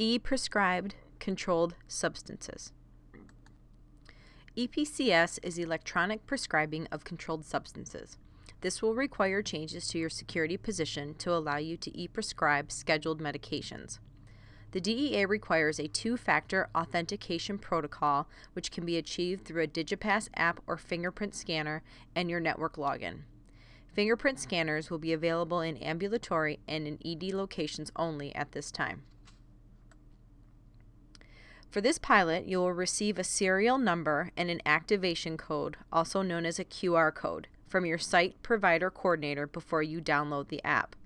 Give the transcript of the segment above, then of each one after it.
E-prescribed controlled substances. EPCS is electronic prescribing of controlled substances. This will require changes to your security position to allow you to e-prescribe scheduled medications. The DEA requires a two-factor authentication protocol, which can be achieved through a DigiPass app or fingerprint scanner and your network login. Fingerprint scanners will be available in ambulatory and in ED locations only at this time. For this pilot, you will receive a serial number and an activation code, also known as a QR code, from your site provider coordinator before you download the app.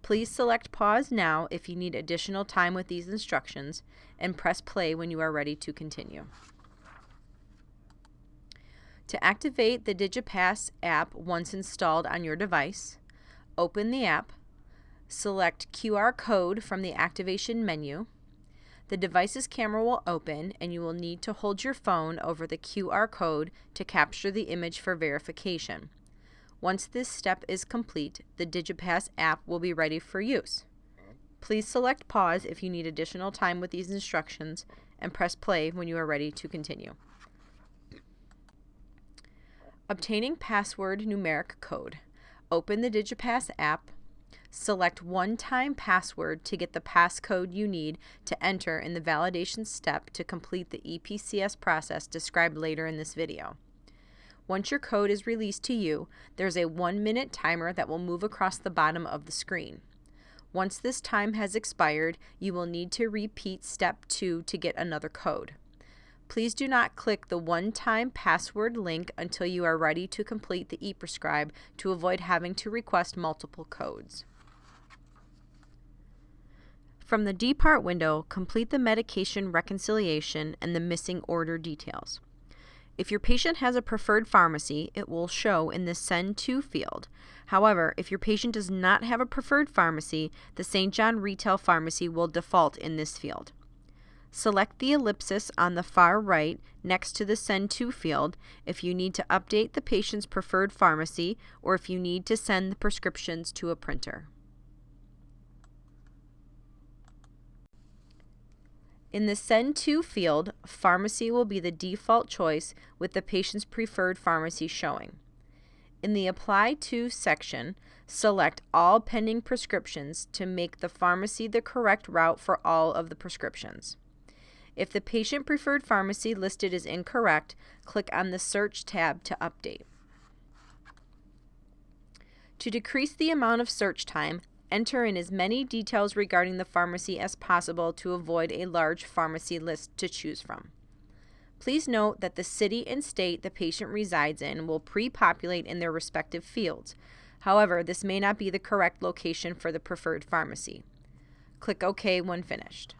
Please select pause now if you need additional time with these instructions, and press play when you are ready to continue. To activate the DigiPass app once installed on your device, open the app, select QR code from the activation menu. The device's camera will open and you will need to hold your phone over the QR code to capture the image for verification. Once this step is complete, the DigiPass app will be ready for use. Please select pause if you need additional time with these instructions and press play when you are ready to continue. Obtaining password numeric code. Open the DigiPass app. Select one-time password to get the passcode you need to enter in the validation step to complete the EPCS process described later in this video. Once your code is released to you, there's a 1-minute timer that will move across the bottom of the screen. Once this time has expired, you will need to repeat step 2 to get another code. Please do not click the one-time password link until you are ready to complete the e-prescribe to avoid having to request multiple codes. From the Depart window, complete the medication reconciliation and the missing order details. If your patient has a preferred pharmacy, it will show in the Send To field. However, if your patient does not have a preferred pharmacy, the St. John Retail Pharmacy will default in this field. Select the ellipsis on the far right next to the Send To field if you need to update the patient's preferred pharmacy or if you need to send the prescriptions to a printer. In the Send To field, pharmacy will be the default choice with the patient's preferred pharmacy showing. In the Apply To section, select all pending prescriptions to make the pharmacy the correct route for all of the prescriptions. If the patient preferred pharmacy listed is incorrect, click on the Search tab to update. To decrease the amount of search time, enter in as many details regarding the pharmacy as possible to avoid a large pharmacy list to choose from. Please note that the city and state the patient resides in will pre-populate in their respective fields. However, this may not be the correct location for the preferred pharmacy. Click OK when finished.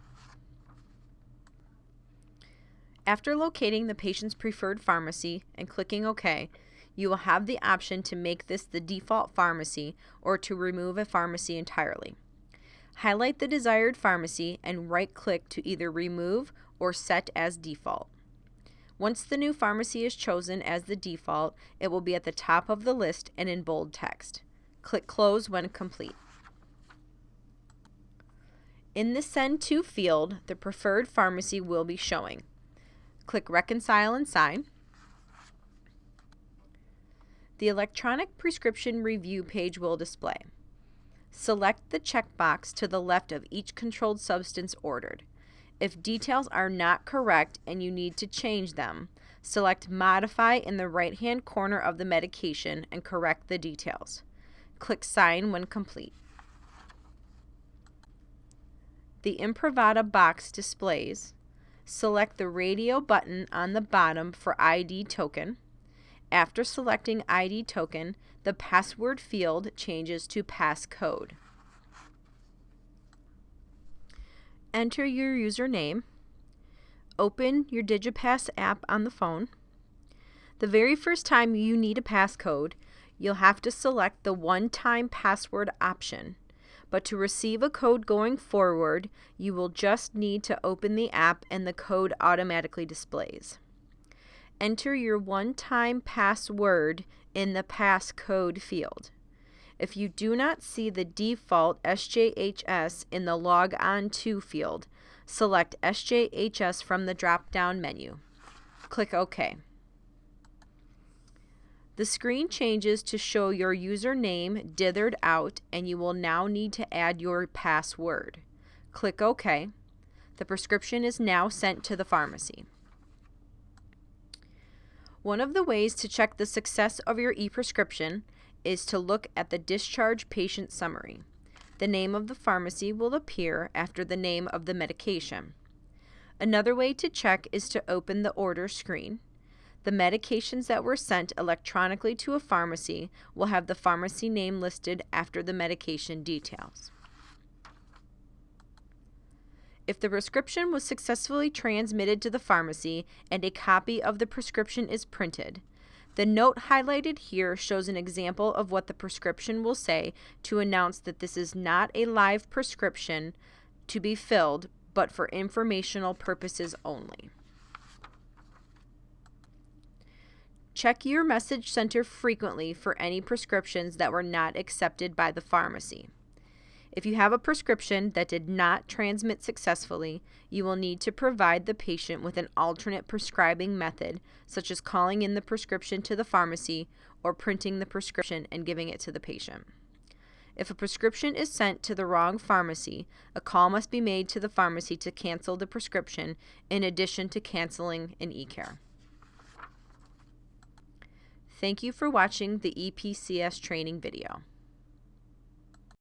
After locating the patient's preferred pharmacy and clicking OK, you will have the option to make this the default pharmacy or to remove a pharmacy entirely. Highlight the desired pharmacy and right-click to either remove or set as default. Once the new pharmacy is chosen as the default, it will be at the top of the list and in bold text. Click Close when complete. In the Send To field, the preferred pharmacy will be showing. Click Reconcile and Sign. The electronic prescription review page will display. Select the checkbox to the left of each controlled substance ordered. If details are not correct and you need to change them, select Modify in the right-hand corner of the medication and correct the details. Click Sign when complete. The Imprivata box displays. Select the radio button on the bottom for ID token. After selecting ID token, the password field changes to passcode. Enter your username. Open your DigiPass app on the phone. The very first time you need a passcode, you'll have to select the one-time password option. But to receive a code going forward, you will just need to open the app and the code automatically displays. Enter your one-time password in the passcode field. If you do not see the default SJHS in the Log On To field, select SJHS from the drop-down menu. Click OK. The screen changes to show your username dithered out, and you will now need to add your password. Click OK. The prescription is now sent to the pharmacy. One of the ways to check the success of your e-prescription is to look at the discharge patient summary. The name of the pharmacy will appear after the name of the medication. Another way to check is to open the order screen. The medications that were sent electronically to a pharmacy will have the pharmacy name listed after the medication details. If the prescription was successfully transmitted to the pharmacy and a copy of the prescription is printed, the note highlighted here shows an example of what the prescription will say to announce that this is not a live prescription to be filled, but for informational purposes only. Check your message center frequently for any prescriptions that were not accepted by the pharmacy. If you have a prescription that did not transmit successfully, you will need to provide the patient with an alternate prescribing method, such as calling in the prescription to the pharmacy or printing the prescription and giving it to the patient. If a prescription is sent to the wrong pharmacy, a call must be made to the pharmacy to cancel the prescription in addition to canceling an e-care. Thank you for watching the EPCS training video.